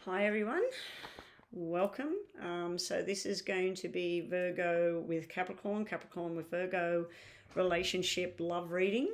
Hi everyone, welcome. So this is going to be Virgo with Capricorn, Capricorn with Virgo relationship love reading.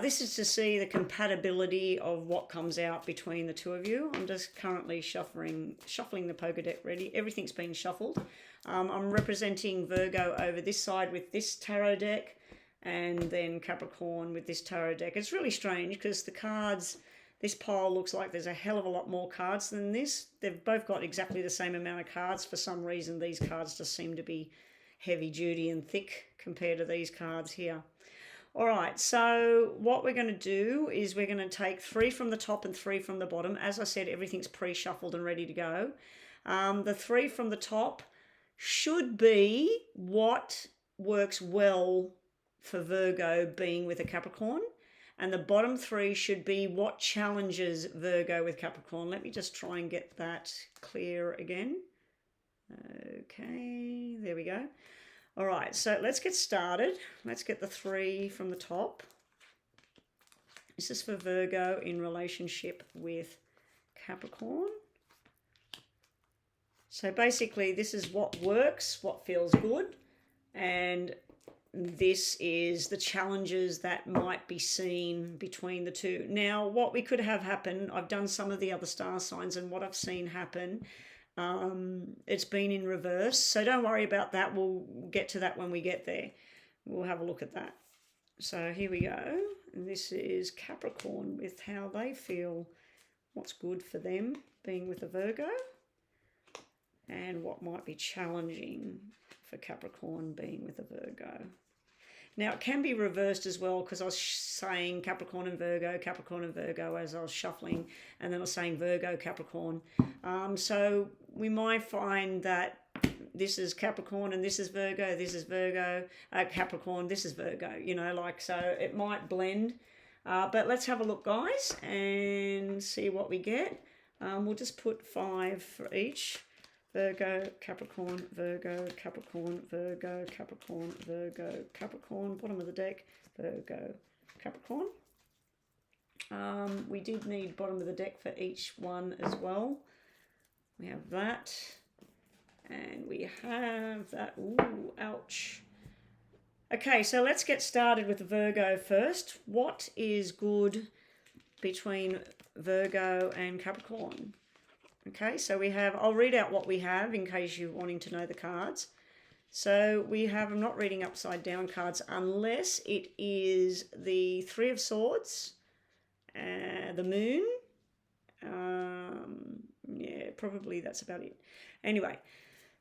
This is to see the compatibility of what comes out between the two of you. I'm just currently shuffling the poker deck ready. Everything's been shuffled. I'm representing Virgo over this side with this tarot deck and then Capricorn with this tarot deck. It's really strange because the cards... This pile looks like there's a hell of a lot more cards than this. They've both got exactly the same amount of cards. For some reason, these cards just seem to be heavy duty and thick compared to these cards here. All right, so what we're going to do is we're going to take 3 from the top and 3 from the bottom. As I said, everything's pre-shuffled and ready to go. The 3 from the top should be what works well for Virgo being with a Capricorn. And the bottom 3 should be what challenges Virgo with Capricorn. Let me just try and get that clear again. Okay, there we go. All right, so let's get started. Let's get the 3 from the top. This is for Virgo in relationship with Capricorn. So basically, this is what works, what feels good, and this is the challenges that might be seen between the two. Now, what we could have happen, I've done some of the other star signs, and what I've seen happen, it's been in reverse. So don't worry about that. We'll get to that when we get there. We'll have a look at that. So here we go. And this is Capricorn with how they feel, what's good for them being with a Virgo, and what might be challenging for Capricorn being with a Virgo. Now, it can be reversed as well, because I was saying Capricorn and Virgo as I was shuffling, and then I was saying Virgo, Capricorn. So we might find that this is Capricorn and this is Virgo, Capricorn, this is Virgo, you know, like, so it might blend. But let's have a look, guys, and see what we get. We'll just put 5 for each. Virgo, Capricorn, Virgo, Capricorn, Virgo, Capricorn, Virgo, Capricorn, bottom of the deck, Virgo, Capricorn. We did need bottom of the deck for each one as well. We have that, and we have that. Ooh, ouch. Okay, so let's get started with the Virgo first. What is good between Virgo and Capricorn? Okay, so we have, I'll read out what we have in case you're wanting to know the cards. So we have, I'm not reading upside down cards unless it is the 3 of Swords, the Moon. Yeah, probably that's about it. Anyway,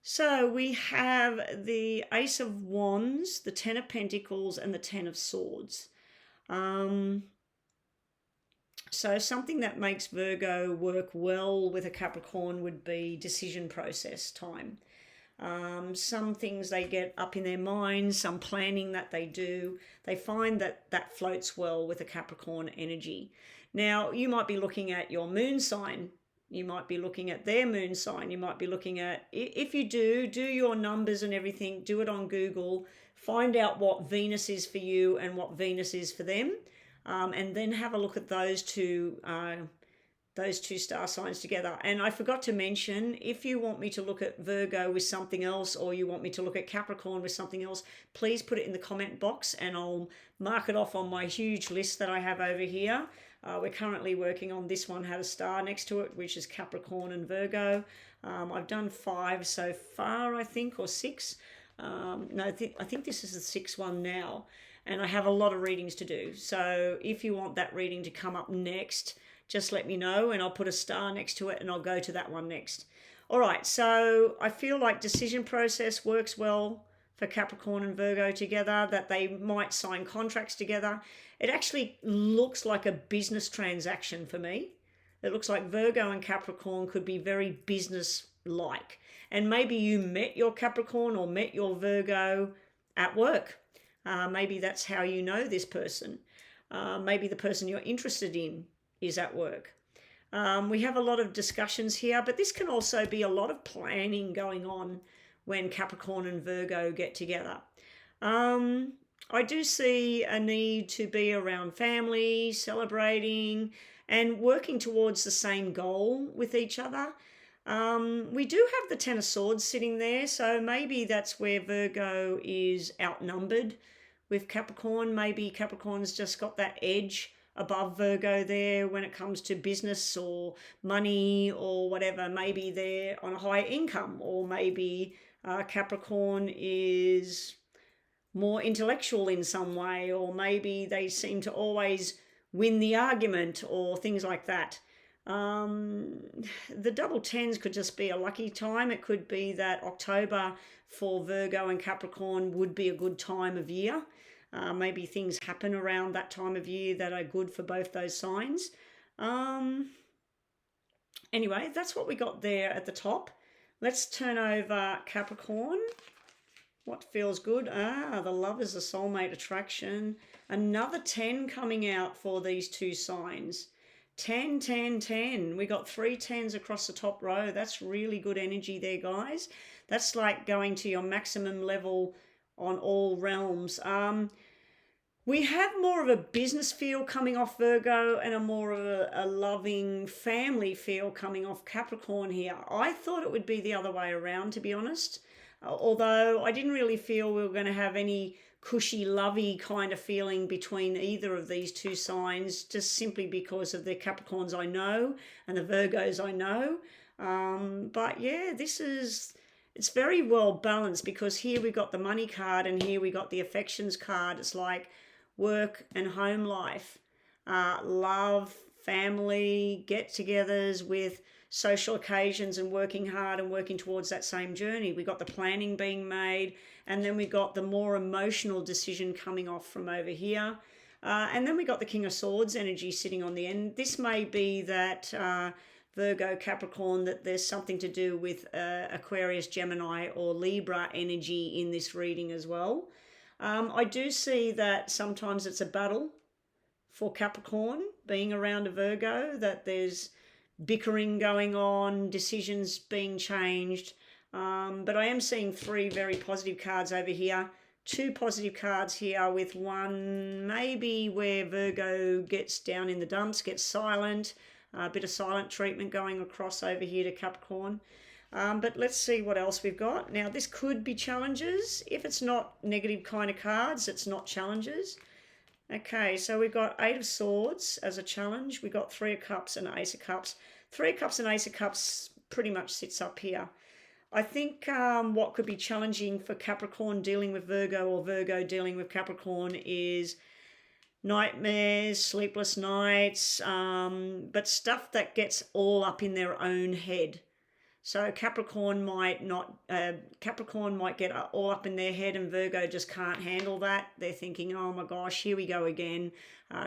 so we have the Ace of Wands, the 10 of Pentacles, and the 10 of Swords. So something that makes Virgo work well with a Capricorn would be decision process time. Some things they get up in their minds, some planning that they do, they find that that floats well with a Capricorn energy. Now, you might be looking at your moon sign. You might be looking at their moon sign. You might be looking at, if you do your numbers and everything, do it on Google. Find out what Venus is for you and what Venus is for them. And then have a look at those two star signs together. And I forgot to mention, if you want me to look at Virgo with something else, or you want me to look at Capricorn with something else, please put it in the comment box and I'll mark it off on my huge list that I have over here. We're currently working on this one, had a star next to it, which is Capricorn and Virgo. I've done 5 so far, I think, or 6. No, I think this is the 6th one now. And I have a lot of readings to do. So if you want that reading to come up next, just let me know and I'll put a star next to it and I'll go to that one next. All right, so I feel like decision process works well for Capricorn and Virgo together, that they might sign contracts together. It actually looks like a business transaction for me. It looks like Virgo and Capricorn could be very business-like. And maybe you met your Capricorn or met your Virgo at work. Maybe that's how you know this person. Maybe the person you're interested in is at work. We have a lot of discussions here, but this can also be a lot of planning going on when Capricorn and Virgo get together. I do see a need to be around family, celebrating, and working towards the same goal with each other. We do have the Ten of Swords sitting there, so maybe that's where Virgo is outnumbered with Capricorn. Maybe Capricorn's just got that edge above Virgo there when it comes to business or money or whatever. Maybe they're on a higher income, or maybe Capricorn is more intellectual in some way, or maybe they seem to always win the argument or things like that. The double tens could just be a lucky time. It could be that October for Virgo and Capricorn would be a good time of year. Maybe things happen around that time of year that are good for both those signs. Anyway, that's what we got there at the top. Let's turn over Capricorn. What feels good? The love is a soulmate attraction. Another 10 coming out for these two signs. 10, 10, 10. We got 3 10s across the top row. That's really good energy there, guys. That's like going to your maximum level on all realms. We have more of a business feel coming off Virgo and a more of a loving family feel coming off Capricorn here. I thought it would be the other way around, to be honest. Although I didn't really feel we were going to have any cushy, lovey kind of feeling between either of these two signs, just simply because of the Capricorns I know and the Virgos I know. But yeah, it's very well balanced, because here we got the money card and here we got the affections card. It's like work and home life, love, family, get-togethers with social occasions, and working hard and working towards that same journey. We got the planning being made, and then we got the more emotional decision coming off from over here. And then we got the King of Swords energy sitting on the end. This may be that Virgo, Capricorn, that there's something to do with Aquarius, Gemini, or Libra energy in this reading as well. I do see that sometimes it's a battle for Capricorn being around a Virgo, that there's bickering going on, decisions being changed. But I am seeing 3 very positive cards over here, 2 positive cards here, with one maybe where Virgo gets down in the dumps, gets silent, a bit of silent treatment going across over here to Capricorn. But let's see what else we've got. Now, this could be challenges. If it's not negative kind of cards, it's not challenges. Okay, so we've got 8 of Swords as a challenge. We've got 3 of Cups and Ace of Cups. 3 of Cups and Ace of Cups pretty much sits up here. I think what could be challenging for Capricorn dealing with Virgo, or Virgo dealing with Capricorn, is nightmares, sleepless nights, but stuff that gets all up in their own head. So Capricorn might get all up in their head, and Virgo just can't handle that. They're thinking, oh my gosh, here we go again.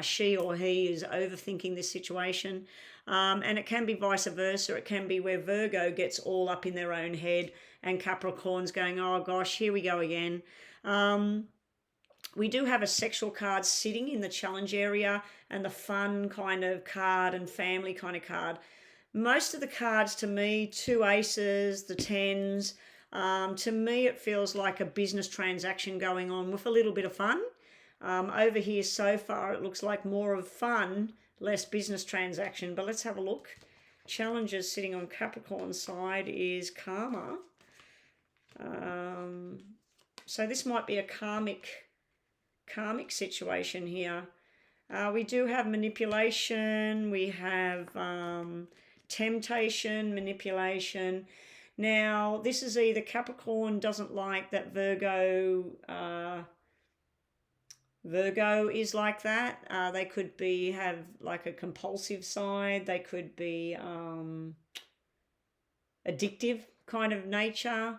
She or he is overthinking this situation. And it can be vice versa. It can be where Virgo gets all up in their own head and Capricorn's going, oh gosh, here we go again. We do have a sexual card sitting in the challenge area, and the fun kind of card and family kind of card. Most of the cards, to me, 2 aces, the 10s, to me it feels like a business transaction going on with a little bit of fun. Over here so far it looks like more of fun, less business transaction, but let's have a look. Challenges sitting on Capricorn's side is karma. So this might be a karmic situation here. We do have manipulation, we have temptation, manipulation. Now, this is either Capricorn doesn't like that Virgo is like that. They could have like a compulsive side. They could be addictive kind of nature.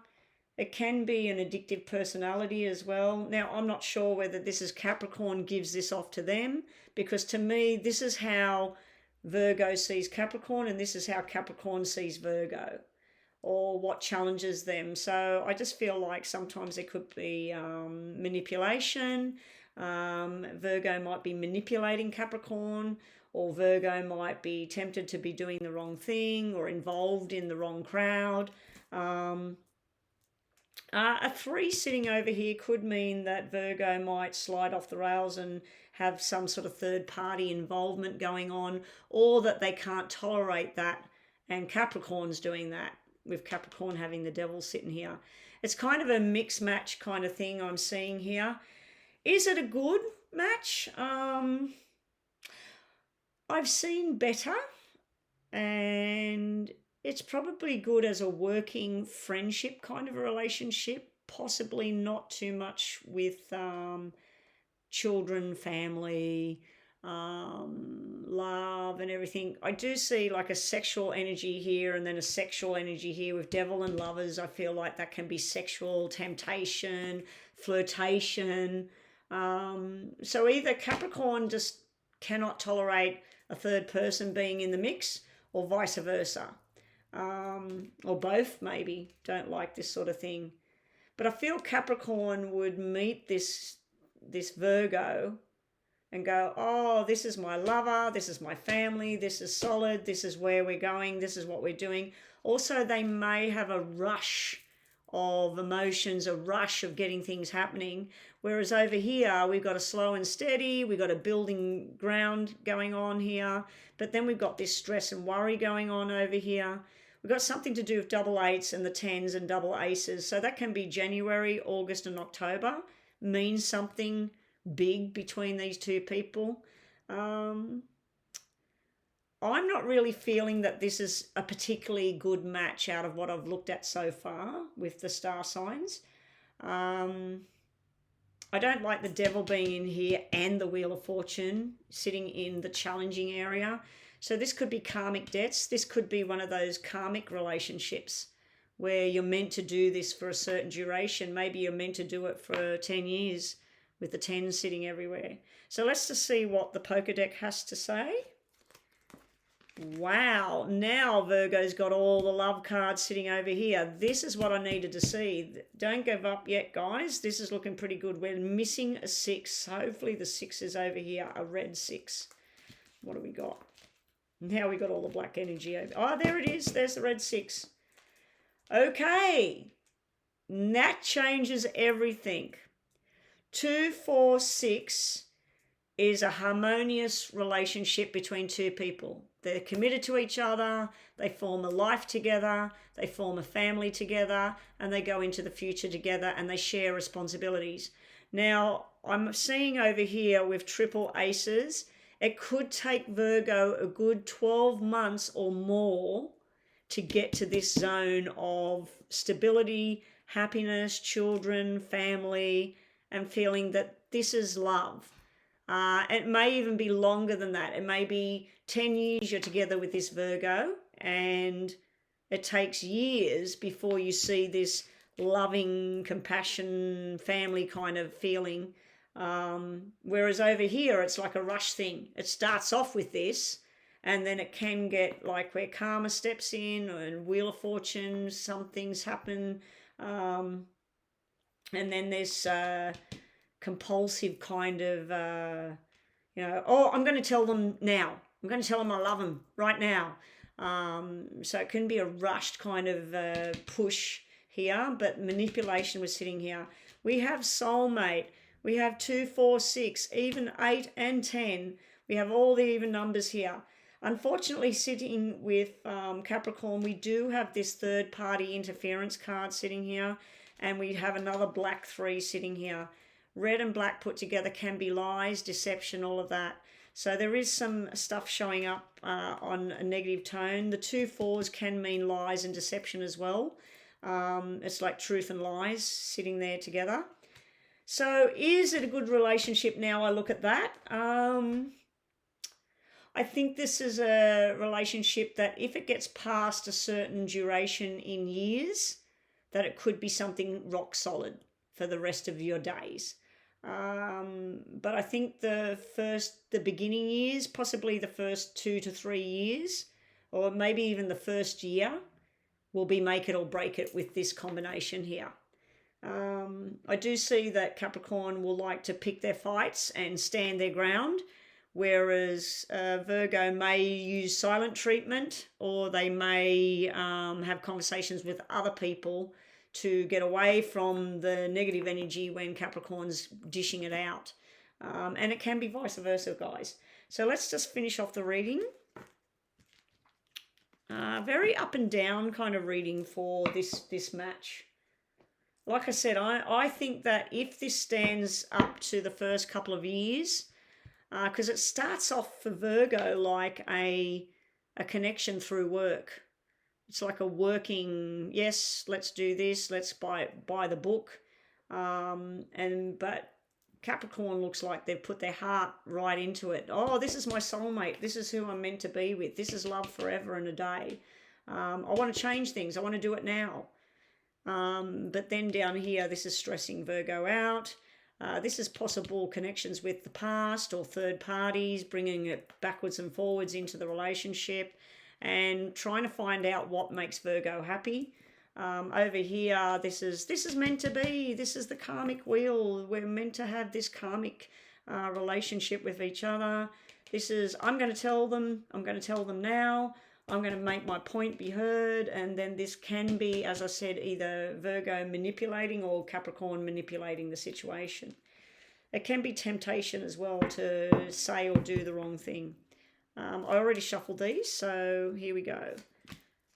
It can be an addictive personality as well. Now, I'm not sure whether this is Capricorn gives this off to them, because to me, this is how Virgo sees Capricorn, and this is how Capricorn sees Virgo, or what challenges them. So I just feel like sometimes there could be manipulation. Virgo might be manipulating Capricorn, or Virgo might be tempted to be doing the wrong thing or involved in the wrong crowd. A 3 sitting over here could mean that Virgo might slide off the rails and have some sort of third party involvement going on, or that they can't tolerate that. And Capricorn's doing that, with Capricorn having the devil sitting here. It's kind of a mix match kind of thing I'm seeing here. Is it a good match? I've seen better, and it's probably good as a working friendship kind of a relationship, possibly not too much with children, family, love and everything. I do see like a sexual energy here and then a sexual energy here with devil and lovers. I feel like that can be sexual temptation, flirtation. So either Capricorn just cannot tolerate a third person being in the mix, or vice versa. Or both maybe don't like this sort of thing. But I feel Capricorn would meet this Virgo and go, oh, this is my lover, this is my family, this is solid, this is where we're going, this is what we're doing. Also, they may have a rush of emotions, a rush of getting things happening. Whereas over here, we've got a slow and steady, we've got a building ground going on here, but then we've got this stress and worry going on over here. We've got something to do with double eights and the tens and double aces. So that can be January, August and October. Means something big between these two people. I'm not really feeling that this is a particularly good match out of what I've looked at so far with the star signs. I don't like the devil being in here and the Wheel of Fortune sitting in the challenging area. So this could be karmic debts. This could be one of those karmic relationships where you're meant to do this for a certain duration. Maybe you're meant to do it for 10 years with the 10 sitting everywhere. So let's just see what the poker deck has to say. Wow, now Virgo's got all the love cards sitting over here. This is what I needed to see. Don't give up yet, guys. This is looking pretty good. We're missing a 6. Hopefully the 6 is over here, a red 6. What do we got? Now we got all the black energy over. Oh, there it is. There's the red 6. Okay. That changes everything. 2, 4, 6 is a harmonious relationship between two people. They're committed to each other, they form a life together, they form a family together, and they go into the future together and they share responsibilities. Now, I'm seeing over here with triple aces, it could take Virgo a good 12 months or more to get to this zone of stability, happiness, children, family, and feeling that this is love. It may even be longer than that. It may be 10 years you're together with this Virgo, and it takes years before you see this loving, compassion, family kind of feeling. Whereas over here, it's like a rush thing. It starts off with this, and then it can get like where karma steps in and Wheel of Fortune, some things happen. And then there's compulsive kind of, oh, I'm going to tell them now. I'm going to tell them I love them right now. So it can be a rushed kind of push here, but manipulation was sitting here. We have soulmate. We have 2, 4, 6, even 8 and 10. We have all the even numbers here. Unfortunately, sitting with Capricorn, we do have this third party interference card sitting here, and we have another black 3 sitting here. Red and black put together can be lies, deception, all of that. So there is some stuff showing up on a negative tone. The 2 4s can mean lies and deception as well. It's like truth and lies sitting there together. So is it a good relationship now I look at that? I think this is a relationship that if it gets past a certain duration in years, that it could be something rock solid for the rest of your days. But I think the beginning years, possibly the first 2 to 3 years, or maybe even the first year, will be make it or break it with this combination here. I do see that Capricorn will like to pick their fights and stand their ground, whereas Virgo may use silent treatment, or they may have conversations with other people to get away from the negative energy when Capricorn's dishing it out. And it can be vice versa, guys. So let's just finish off the reading. Very up and down kind of reading for this match. Like I said, I think that if this stands up to the first couple of years, because it starts off for Virgo like a connection through work. It's like a working, yes, let's do this, let's buy the book. But Capricorn looks like they've put their heart right into it. Oh, this is my soulmate. This is who I'm meant to be with. This is love forever and a day. I want to change things. I want to do it now. But then down here, this is stressing Virgo out. This is possible connections with the past or third parties, bringing it backwards and forwards into the relationship and trying to find out what makes Virgo happy. Over here, this is meant to be. This is the karmic wheel. We're meant to have this karmic relationship with each other. This is, I'm going to tell them now. I'm going to make my point be heard. And then this can be, as I said, either Virgo manipulating or Capricorn manipulating the situation. It can be temptation as well to say or do the wrong thing. I already shuffled these, so here we go.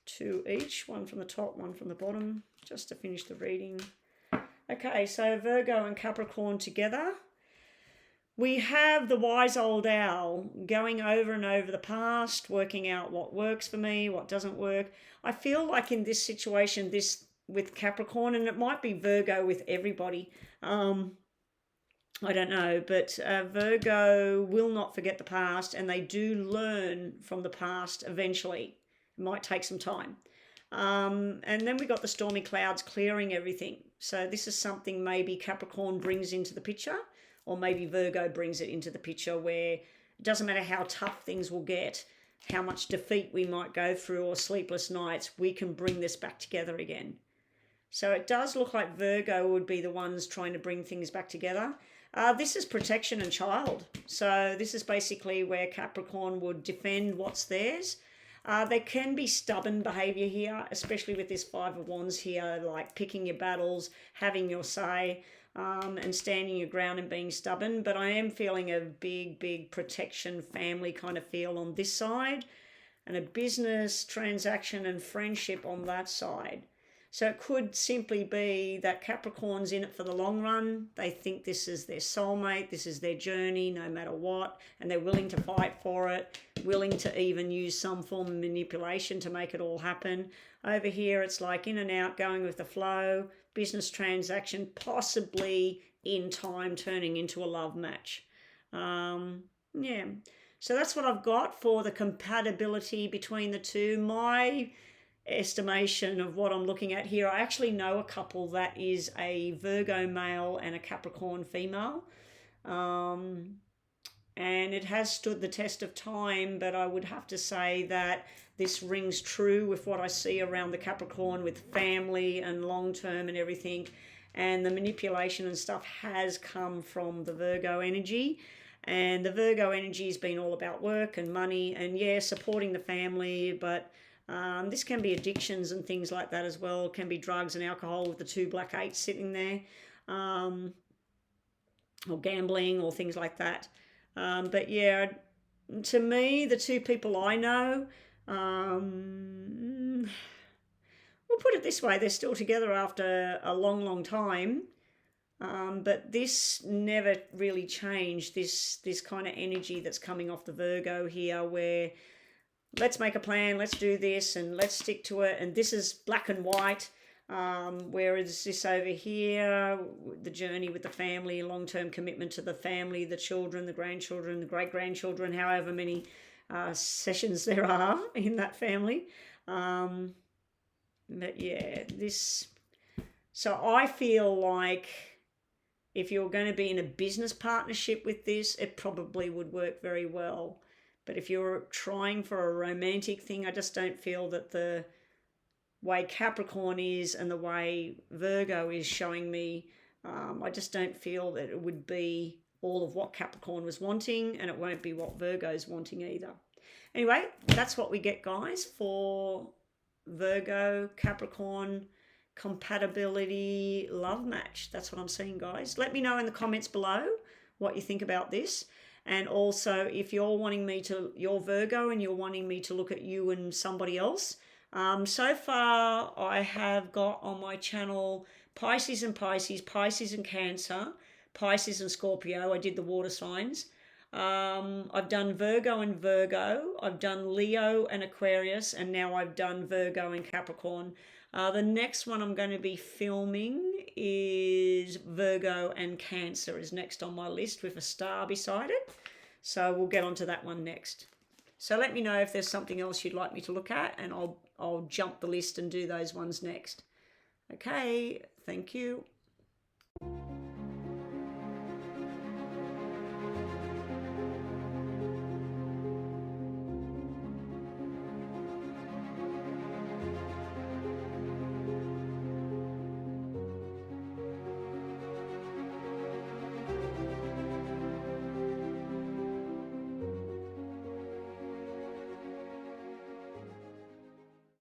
2 each, one from the top, one from the bottom, just to finish the reading. Okay, so Virgo and Capricorn together. We have the wise old owl going over and over the past, working out what works for me, what doesn't work. I feel like in this situation, this with Capricorn, and it might be Virgo with everybody, I don't know, but Virgo will not forget the past, and they do learn from the past eventually. It might take some time. And then we got the stormy clouds clearing everything. So this is something maybe Capricorn brings into the picture, or maybe Virgo brings it into the picture, where it doesn't matter how tough things will get, how much defeat we might go through or sleepless nights, we can bring this back together again. So it does look like Virgo would be the ones trying to bring things back together. This is protection and child. So this is basically where Capricorn would defend what's theirs. There can be stubborn behaviour here, especially with this Five of Wands here, like picking your battles, having your say, and standing your ground and being stubborn. But I am feeling a big protection family kind of feel on this side, and a business transaction and friendship on that side. So it could simply be that Capricorn's in it for the long run. They think this is their soulmate, this is their journey, no matter what, and they're willing to fight for it, willing to even use some form of manipulation to make it all happen. Over here, it's like in and out, going with the flow, business transaction, possibly in time turning into a love match. Yeah, so that's what I've got for the compatibility between the two. My estimation of what I'm looking at here, I actually know a couple that is a Virgo male and a Capricorn female, and it has stood the test of time, but I would have to say that this rings true with what I see around the Capricorn with family and long term and everything, and the manipulation and stuff has come from the Virgo energy. And the Virgo energy has been all about work and money and, yeah, supporting the family, but this can be addictions and things like that as well. It can be drugs and alcohol with the 2 black 8s sitting there, or gambling or things like that. But yeah, to me, the 2 people I know, we'll put it this way, they're still together after a long time. But this never really changed, this kind of energy that's coming off the Virgo here, where let's make a plan, let's do this, and let's stick to it. And this is black and white, whereas this over here, the journey with the family, long-term commitment to the family, the children, the grandchildren, the great-grandchildren, however many sessions there are in that family. But yeah, this... So I feel like if you're going to be in a business partnership with this, it probably would work very well. But if you're trying for a romantic thing, I just don't feel that the way Capricorn is and the way Virgo is showing me, I just don't feel that it would be all of what Capricorn was wanting, and it won't be what Virgo's wanting either. Anyway, that's what we get, guys, for Virgo, Capricorn, compatibility, love match. That's what I'm seeing, guys. Let me know in the comments below what you think about this. And also, if you're wanting me to, you're Virgo and you're wanting me to look at you and somebody else, so far I have got on my channel Pisces and Pisces, Pisces and Cancer, Pisces and Scorpio. I did the water signs. I've done Virgo and Virgo. I've done Leo and Aquarius, and now I've done Virgo and Capricorn. The next one I'm going to be filming is Virgo and Cancer is next on my list with a star beside it. So we'll get onto that one next. So let me know if there's something else you'd like me to look at, and I'll jump the list and do those ones next. Okay, thank you.